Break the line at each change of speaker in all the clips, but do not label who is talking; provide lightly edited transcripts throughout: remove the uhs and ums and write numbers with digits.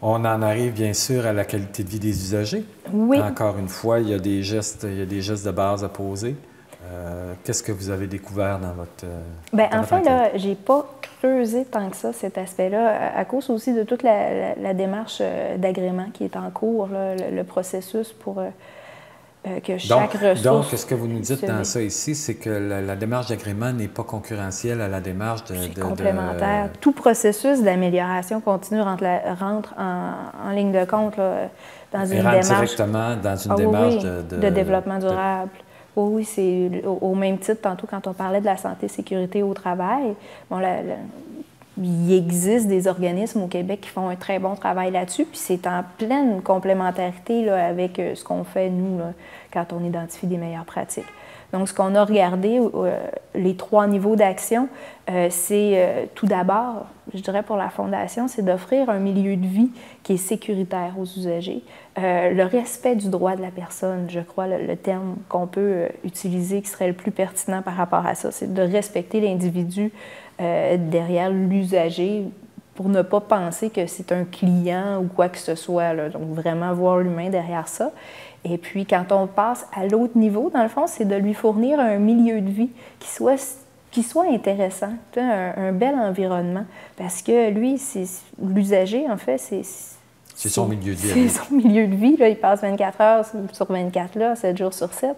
On en arrive bien sûr à la qualité de vie des usagers.
Oui.
Encore une fois, il y a des gestes de base à poser. Qu'est-ce que vous avez découvert
Bien,
dans
en
votre
fait,
enquête?
là, j'ai pas creusé tant que ça, cet aspect-là, à cause aussi de toute la démarche d'agrément qui est en cours, là, le processus pour que chaque
Donc,
ressource
ce que vous nous dites
se
dans
dé-
ça ici, c'est que la démarche d'agrément n'est pas concurrentielle à la démarche
C'est complémentaire. Tout processus d'amélioration continue rentre en ligne de compte là, dans
et
une
rentre
démarche.
directement dans une
Ah oui,
démarche
oui, de développement durable. Oui, oui, c'est au même titre, tantôt, quand on parlait de la santé et sécurité au travail, bon, il existe des organismes au Québec qui font un très bon travail là-dessus, puis c'est en pleine complémentarité là, avec ce qu'on fait, nous, là, quand on identifie des meilleures pratiques. Donc, ce qu'on a regardé, les 3 niveaux d'action, c'est tout d'abord, je dirais pour la Fondation, c'est d'offrir un milieu de vie qui est sécuritaire aux usagers. Le respect du droit de la personne, je crois, le terme qu'on peut utiliser qui serait le plus pertinent par rapport à ça, c'est de respecter l'individu derrière l'usager pour ne pas penser que c'est un client ou quoi que ce soit, là. Donc, vraiment voir l'humain derrière ça. Et puis, quand on passe à l'autre niveau, dans le fond, c'est de lui fournir un milieu de vie qui soit intéressant, un bel environnement. Parce que lui, l'usager, en fait,
c'est son milieu de vie.
C'est son milieu de vie. Là, il passe 24 heures sur 24, là, 7 jours sur 7.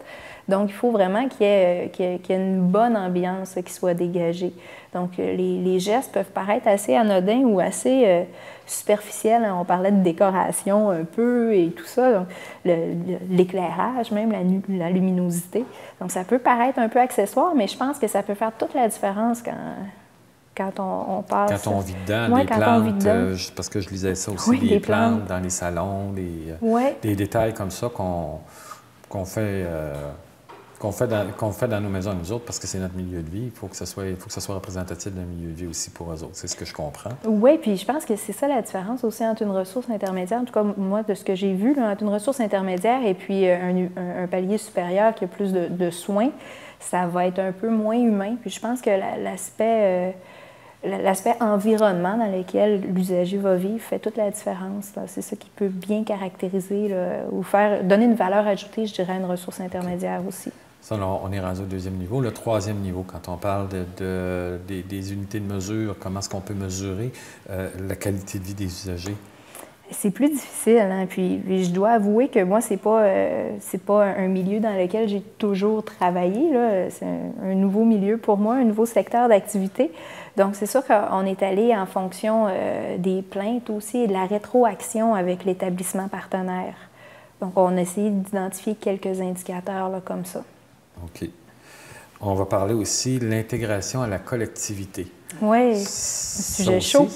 Donc, il faut vraiment qu'il y ait une bonne ambiance qui soit dégagée. Donc, les gestes peuvent paraître assez anodins ou assez superficiels. On parlait de décoration un peu et tout ça. Donc, l'éclairage, même la luminosité. Donc, ça peut paraître un peu accessoire, mais je pense que ça peut faire toute la différence quand on passe.
Quand on vit dedans,
ouais,
des
quand
plantes,
on vit dedans.
parce que je lisais ça aussi,
Oui,
des
des
plantes dans les salons,
ouais.
des détails comme ça qu'on fait, qu'on fait dans nos maisons nous autres, parce que c'est notre milieu de vie. Il faut que ça soit représentatif d'un milieu de vie aussi pour eux autres. C'est ce que je comprends.
Oui, puis je pense que c'est ça la différence aussi entre une ressource intermédiaire, en tout cas moi de ce que j'ai vu, là, entre une ressource intermédiaire et puis un palier supérieur qui a plus de soins, ça va être un peu moins humain. Puis je pense que l'aspect environnement dans lequel l'usager va vivre fait toute la différence. C'est ça qui peut bien caractériser là, ou donner une valeur ajoutée, je dirais, à une ressource intermédiaire aussi.
Ça, là, on est rendu au 2e niveau. Le 3e niveau, quand on parle des unités de mesure, comment est-ce qu'on peut mesurer la qualité de vie des usagers?
C'est plus difficile, hein? Puis je dois avouer que moi, c'est pas un milieu dans lequel j'ai toujours travaillé, là. C'est un nouveau milieu pour moi, un nouveau secteur d'activité. Donc, c'est sûr qu'on est allé en fonction des plaintes aussi et de la rétroaction avec l'établissement partenaire. Donc, on a essayé d'identifier quelques indicateurs là, comme ça.
OK. On va parler aussi de l'intégration à la collectivité.
Oui, un sujet chaud.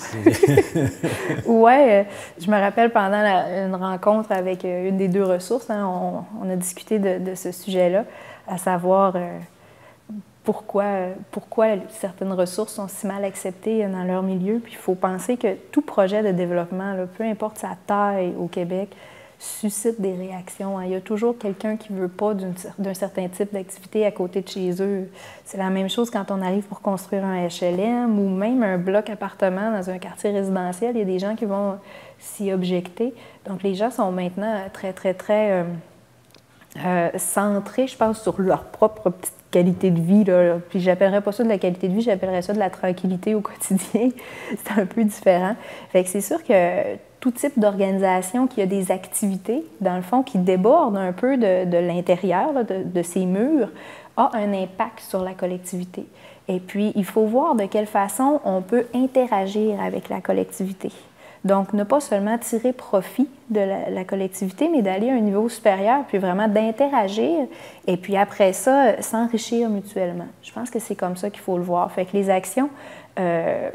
Oui, je me rappelle pendant une rencontre avec une des 2 ressources, hein, on a discuté de ce sujet-là, à savoir pourquoi certaines ressources sont si mal acceptées dans leur milieu. Puis il faut penser que tout projet de développement, là, peu importe sa taille au Québec, suscite des réactions. Il y a toujours quelqu'un qui ne veut pas d'un certain type d'activité à côté de chez eux. C'est la même chose quand on arrive pour construire un HLM ou même un bloc appartement dans un quartier résidentiel. Il y a des gens qui vont s'y objecter. Donc, les gens sont maintenant très, très, très centrés, je pense, sur leur propre petite qualité de vie. Là. Puis, j'appellerais pas ça de la qualité de vie, j'appellerais ça de la tranquillité au quotidien. C'est un peu différent. Fait que c'est sûr que tout type d'organisation qui a des activités, dans le fond, qui débordent un peu de l'intérieur, là, de ces murs, a un impact sur la collectivité. Et puis, il faut voir de quelle façon on peut interagir avec la collectivité. Donc, ne pas seulement tirer profit de la collectivité, mais d'aller à un niveau supérieur, puis vraiment d'interagir, et puis après ça, s'enrichir mutuellement. Je pense que c'est comme ça qu'il faut le voir. Fait que les actions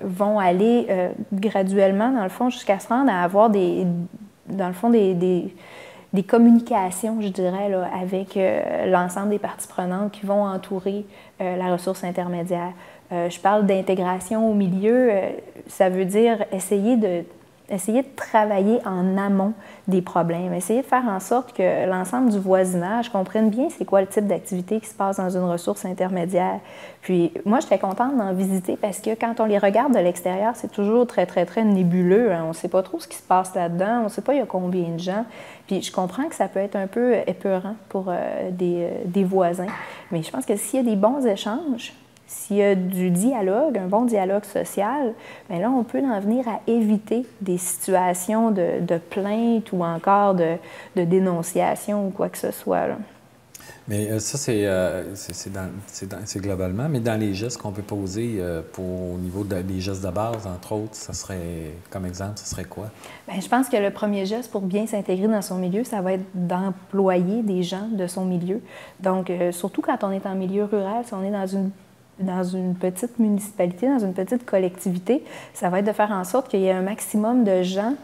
vont aller graduellement, dans le fond, jusqu'à se rendre à avoir des communications, je dirais, là, avec l'ensemble des parties prenantes qui vont entourer la ressource intermédiaire. Je parle d'intégration au milieu, ça veut dire essayer Essayer de travailler en amont des problèmes. Essayer de faire en sorte que l'ensemble du voisinage comprenne bien c'est quoi le type d'activité qui se passe dans une ressource intermédiaire. Puis moi, j'étais contente d'en visiter parce que quand on les regarde de l'extérieur, c'est toujours très, très, très nébuleux. Hein. On ne sait pas trop ce qui se passe là-dedans. On ne sait pas il y a combien de gens. Puis je comprends que ça peut être un peu épeurant pour des voisins. Mais je pense que s'il y a des bons échanges, s'il y a du dialogue, un bon dialogue social, bien là, on peut en venir à éviter des situations de plainte ou encore de dénonciation ou quoi que ce soit. Là.
Mais ça, c'est globalement. Mais dans les gestes qu'on peut poser au niveau des gestes de base, entre autres, ça serait, comme exemple, ce serait quoi?
Bien, je pense que le premier geste pour bien s'intégrer dans son milieu, ça va être d'employer des gens de son milieu. Donc, surtout quand on est en milieu rural, si on est dans une petite municipalité, dans une petite collectivité, ça va être de faire en sorte qu'il y ait un maximum de gens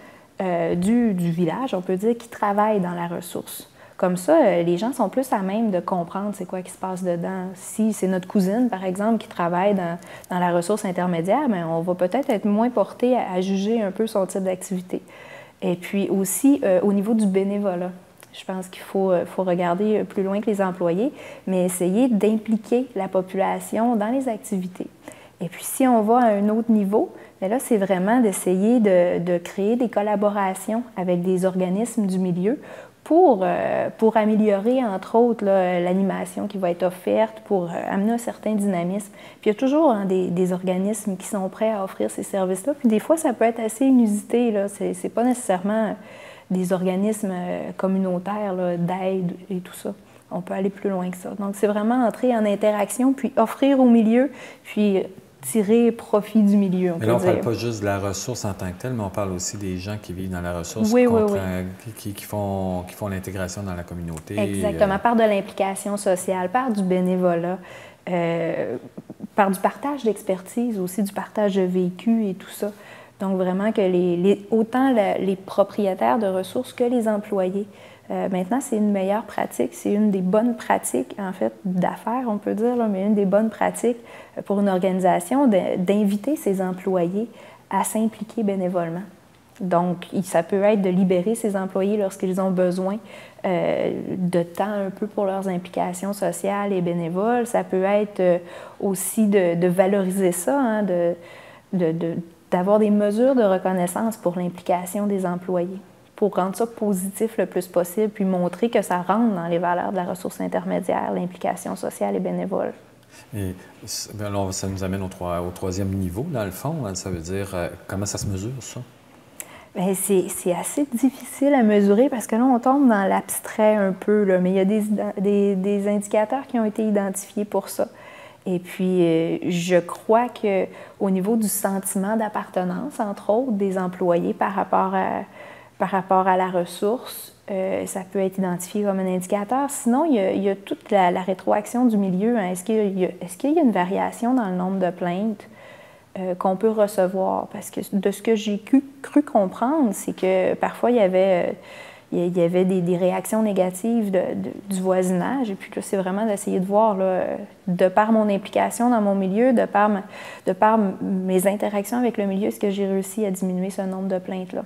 du village, on peut dire, qui travaillent dans la ressource. Comme ça, les gens sont plus à même de comprendre c'est quoi qui se passe dedans. Si c'est notre cousine, par exemple, qui travaille dans la ressource intermédiaire, bien, on va peut-être être moins porté à juger un peu son type d'activité. Et puis aussi, au niveau du bénévolat, je pense qu'il faut regarder plus loin que les employés, mais essayer d'impliquer la population dans les activités. Et puis, si on va à un autre niveau, bien là, c'est vraiment d'essayer de créer des collaborations avec des organismes du milieu pour améliorer, entre autres, l'animation qui va être offerte, pour amener un certain dynamisme. Puis il y a toujours des organismes qui sont prêts à offrir ces services-là. Puis des fois, ça peut être assez inusité. C'est pas nécessairement des organismes communautaires d'aide et tout ça. On peut aller plus loin que ça. Donc, c'est vraiment entrer en interaction, puis offrir au milieu, puis tirer profit du milieu, on peut dire.
Mais là, on ne parle pas juste de la ressource en tant que telle, mais on parle aussi des gens qui vivent dans la ressource,
oui.
Qui font l'intégration dans la communauté.
Exactement, par de l'implication sociale, par du bénévolat, par du partage d'expertise aussi, du partage de vécu et tout ça. Donc, vraiment que autant les propriétaires de ressources que les employés. Maintenant, c'est une meilleure pratique, c'est une des bonnes pratiques, en fait, d'affaires, on peut dire, là, mais une des bonnes pratiques pour une organisation d'inviter ses employés à s'impliquer bénévolement. Donc, ça peut être de libérer ses employés lorsqu'ils ont besoin de temps un peu pour leurs implications sociales et bénévoles. Ça peut être aussi de valoriser ça, hein, d'avoir des mesures de reconnaissance pour l'implication des employés, pour rendre ça positif le plus possible, puis montrer que ça rentre dans les valeurs de la ressource intermédiaire, l'implication sociale et bénévole.
Et alors, ça nous amène au troisième niveau, dans le fond. Hein, ça veut dire, comment ça se mesure, ça?
Bien, c'est assez difficile à mesurer parce que là, on tombe dans l'abstrait un peu, là, mais il y a des indicateurs qui ont été identifiés pour ça. Et puis, je crois qu'au niveau du sentiment d'appartenance, entre autres, des employés par rapport à la ressource, ça peut être identifié comme un indicateur. Sinon, il y a toute la rétroaction du milieu. Hein. Est-ce qu'il y a une variation dans le nombre de plaintes qu'on peut recevoir? Parce que de ce que j'ai cru comprendre, c'est que parfois, il y avait des réactions négatives du voisinage. Et puis là, c'est vraiment d'essayer de voir, là, de par mon implication dans mon milieu, de par mes interactions avec le milieu, est-ce que j'ai réussi à diminuer ce nombre de plaintes-là?